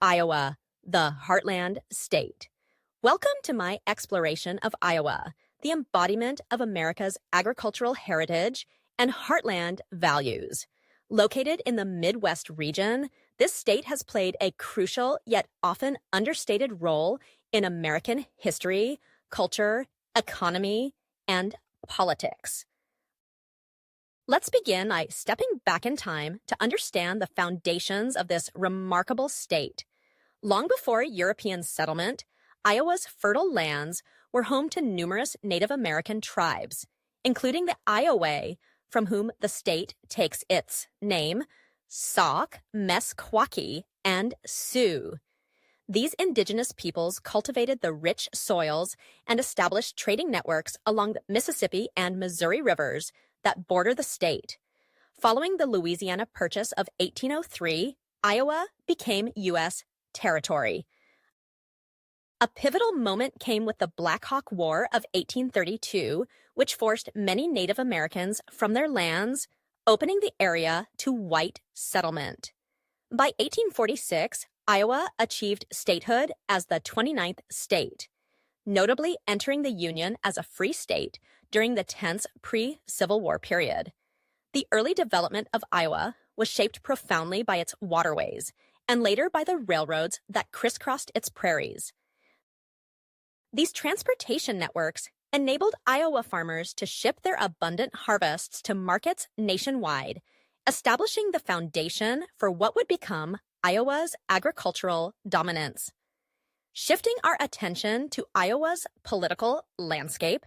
Iowa, the Heartland state. Welcome to my exploration of Iowa, the embodiment of America's agricultural heritage and heartland values. Located in the Midwest region, this state has played a crucial yet often understated role in American history, culture, economy, and politics. Let's begin by stepping back in time to understand the foundations of this remarkable state. Long before European settlement, Iowa's fertile lands were home to numerous Native American tribes, including the Iowa, from whom the state takes its name, Sauk, Meskwaki, and Sioux. These indigenous peoples cultivated the rich soils and established trading networks along the Mississippi and Missouri rivers that border the state. Following the Louisiana Purchase of 1803, Iowa became U.S. territory. A pivotal moment came with the Black Hawk War of 1832, which forced many Native Americans from their lands, opening the area to white settlement. By 1846, Iowa achieved statehood as the 29th state, notably entering the Union as a free state during the tense pre-Civil War period. The early development of Iowa was shaped profoundly by its waterways, and later by the railroads that crisscrossed its prairies. These transportation networks enabled Iowa farmers to ship their abundant harvests to markets nationwide, establishing the foundation for what would become Iowa's agricultural dominance. Shifting our attention to Iowa's political landscape,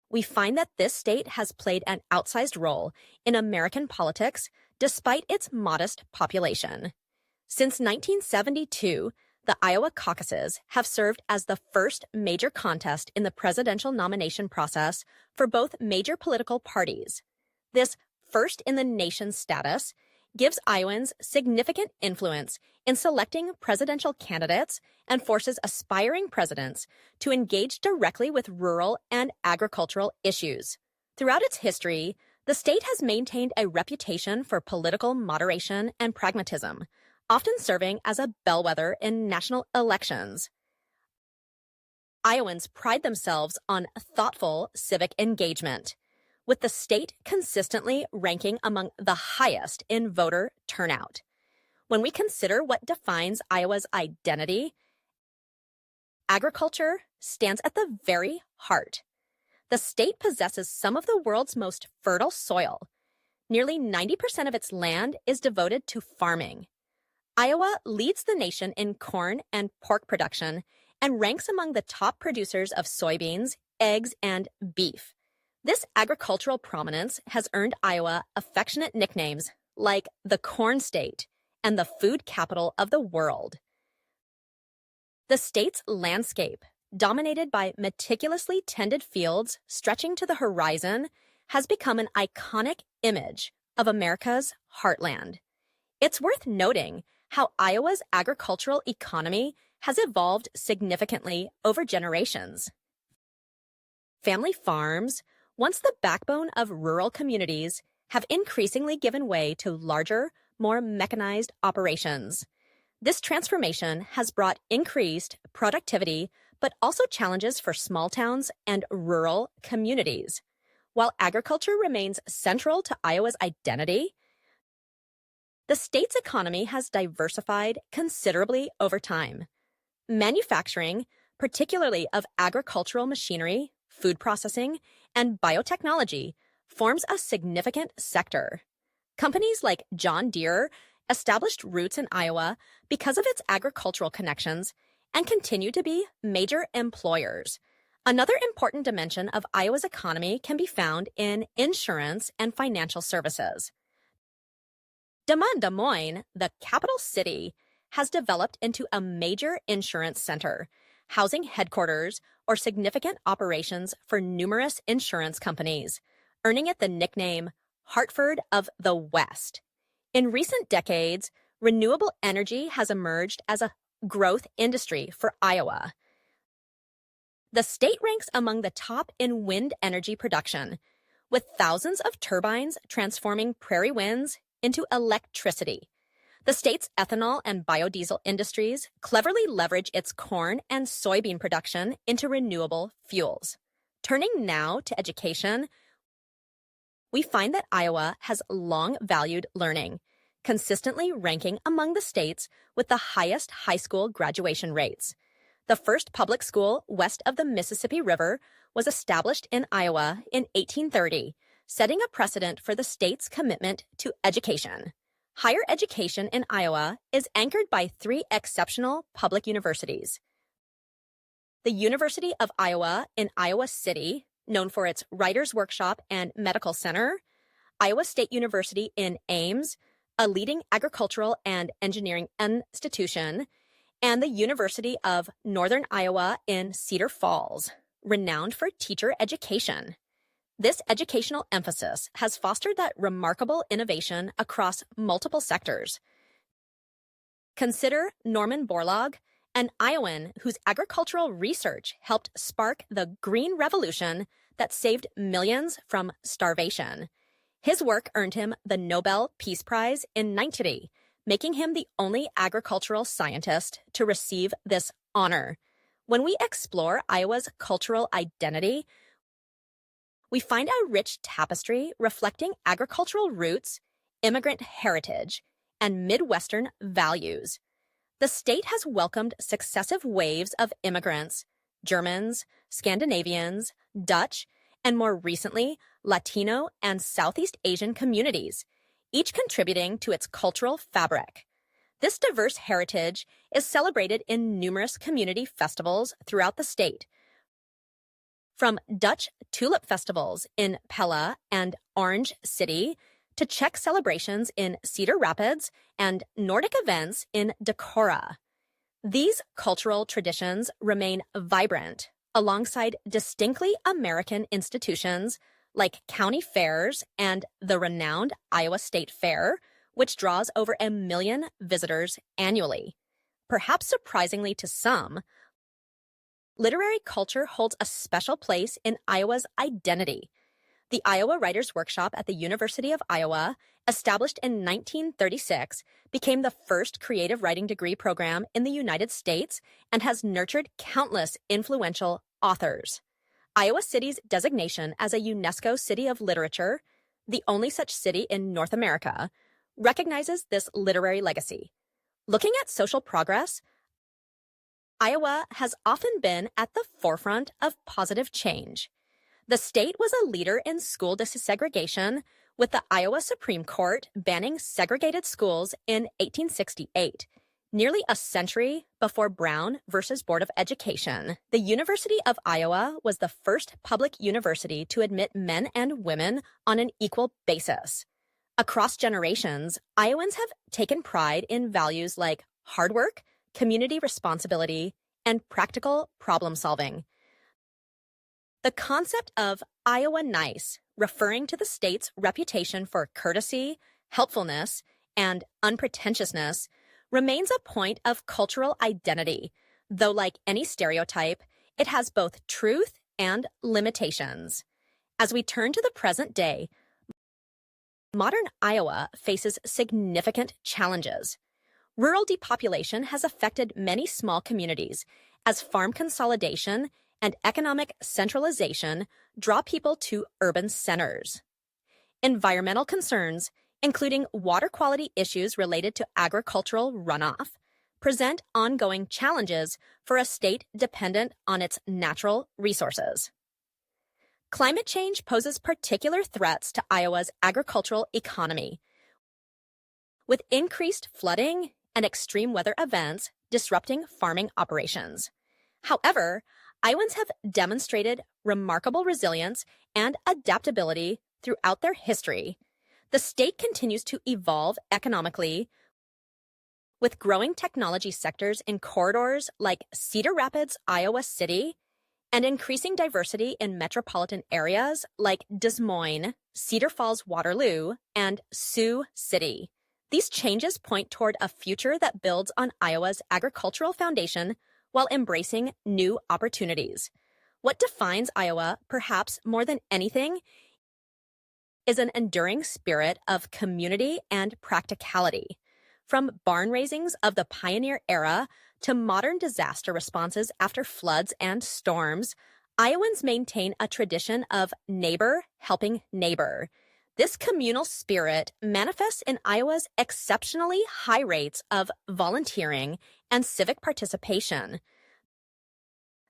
we find that this state has played an outsized role in American politics despite its modest population. Since 1972, the Iowa caucuses have served as the first major contest in the presidential nomination process for both major political parties. This first-in-the-nation status gives Iowans significant influence in selecting presidential candidates and forces aspiring presidents to engage directly with rural and agricultural issues. Throughout its history, the state has maintained a reputation for political moderation and pragmatism, often serving as a bellwether in national elections. Iowans pride themselves on thoughtful civic engagement, with the state consistently ranking among the highest in voter turnout. When we consider what defines Iowa's identity, agriculture stands at the very heart. The state possesses some of the world's most fertile soil. Nearly 90% of its land is devoted to farming. Iowa leads the nation in corn and pork production and ranks among the top producers of soybeans, eggs, and beef. This agricultural prominence has earned Iowa affectionate nicknames like the Corn State and the Food Capital of the World. The state's landscape, dominated by meticulously tended fields stretching to the horizon, has become an iconic image of America's heartland. It's worth noting how Iowa's agricultural economy has evolved significantly over generations. Family farms, once the backbone of rural communities, have increasingly given way to larger, more mechanized operations. This transformation has brought increased productivity, but also challenges for small towns and rural communities. While agriculture remains central to Iowa's identity, the state's economy has diversified considerably over time. Manufacturing, particularly of agricultural machinery, food processing, and biotechnology, forms a significant sector. Companies like John Deere established roots in Iowa because of its agricultural connections and continue to be major employers. Another important dimension of Iowa's economy can be found in insurance and financial services. Des Moines, the capital city, has developed into a major insurance center, housing headquarters or significant operations for numerous insurance companies, earning it the nickname Hartford of the West. In recent decades, renewable energy has emerged as a growth industry for Iowa. The state ranks among the top in wind energy production, with thousands of turbines transforming prairie winds into electricity. The state's ethanol and biodiesel industries cleverly leverage its corn and soybean production into renewable fuels. Turning now to education, we find that Iowa has long valued learning, consistently ranking among the states with the highest high school graduation rates. The first public school west of the Mississippi River was established in Iowa in 1830, setting a precedent for the state's commitment to education. Higher education in Iowa is anchored by three exceptional public universities. The University of Iowa in Iowa City, known for its Writers' Workshop and Medical Center, Iowa State University in Ames, a leading agricultural and engineering institution, and the University of Northern Iowa in Cedar Falls, renowned for teacher education. This educational emphasis has fostered that remarkable innovation across multiple sectors. Consider Norman Borlaug, an Iowan whose agricultural research helped spark the Green Revolution that saved millions from starvation. His work earned him the Nobel Peace Prize in 1990, making him the only agricultural scientist to receive this honor. When we explore Iowa's cultural identity, we find a rich tapestry reflecting agricultural roots, immigrant heritage, and Midwestern values. The state has welcomed successive waves of immigrants, Germans, Scandinavians, Dutch, and more recently, Latino and Southeast Asian communities, each contributing to its cultural fabric. This diverse heritage is celebrated in numerous community festivals throughout the state, from Dutch tulip festivals in Pella and Orange City to Czech celebrations in Cedar Rapids and Nordic events in Decorah. These cultural traditions remain vibrant alongside distinctly American institutions like county fairs and the renowned Iowa State Fair, which draws over 1 million visitors annually. Perhaps surprisingly to some, literary culture holds a special place in Iowa's identity. The Iowa Writers' Workshop at the University of Iowa, established in 1936, became the first creative writing degree program in the United States and has nurtured countless influential authors. Iowa City's designation as a UNESCO City of Literature, the only such city in North America, recognizes this literary legacy. Looking at social progress, Iowa has often been at the forefront of positive change. The state was a leader in school desegregation, with the Iowa Supreme Court banning segregated schools in 1868, nearly a century before Brown versus Board of Education. The University of Iowa was the first public university to admit men and women on an equal basis. Across generations, Iowans have taken pride in values like hard work, community responsibility, and practical problem solving. The concept of Iowa Nice, referring to the state's reputation for courtesy, helpfulness, and unpretentiousness, remains a point of cultural identity, though like any stereotype, it has both truth and limitations. As we turn to the present day, modern Iowa faces significant challenges. Rural depopulation has affected many small communities as farm consolidation and economic centralization draw people to urban centers. Environmental concerns, including water quality issues related to agricultural runoff, present ongoing challenges for a state dependent on its natural resources. Climate change poses particular threats to Iowa's agricultural economy, with increased flooding and extreme weather events disrupting farming operations. However, Iowans have demonstrated remarkable resilience and adaptability throughout their history. The state continues to evolve economically, with growing technology sectors in corridors like Cedar Rapids, Iowa City, and increasing diversity in metropolitan areas like Des Moines, Cedar Falls, Waterloo, and Sioux City. These changes point toward a future that builds on Iowa's agricultural foundation while embracing new opportunities. What defines Iowa, perhaps more than anything, is an enduring spirit of community and practicality. From barn raisings of the pioneer era to modern disaster responses after floods and storms, Iowans maintain a tradition of neighbor helping neighbor. This communal spirit manifests in Iowa's exceptionally high rates of volunteering and civic participation.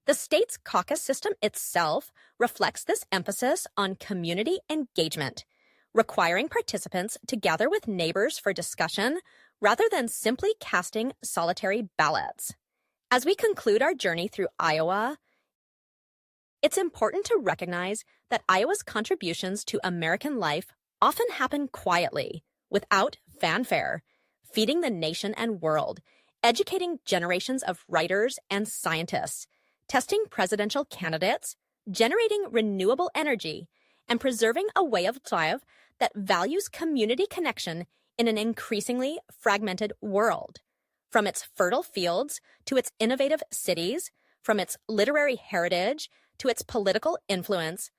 The state's caucus system itself reflects this emphasis on community engagement, requiring participants to gather with neighbors for discussion rather than simply casting solitary ballots. As we conclude our journey through Iowa, it's important to recognize that Iowa's contributions to American life often happen quietly, without fanfare, feeding the nation and world, educating generations of writers and scientists, testing presidential candidates, generating renewable energy, and preserving a way of life that values community connection in an increasingly fragmented world. From its fertile fields to its innovative cities, from its literary heritage to its political influence,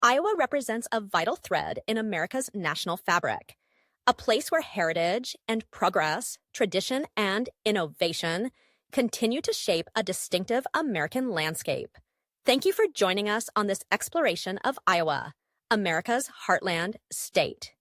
Iowa represents a vital thread in America's national fabric, a place where heritage and progress, tradition and innovation continue to shape a distinctive American landscape. Thank you for joining us on this exploration of Iowa, America's heartland state.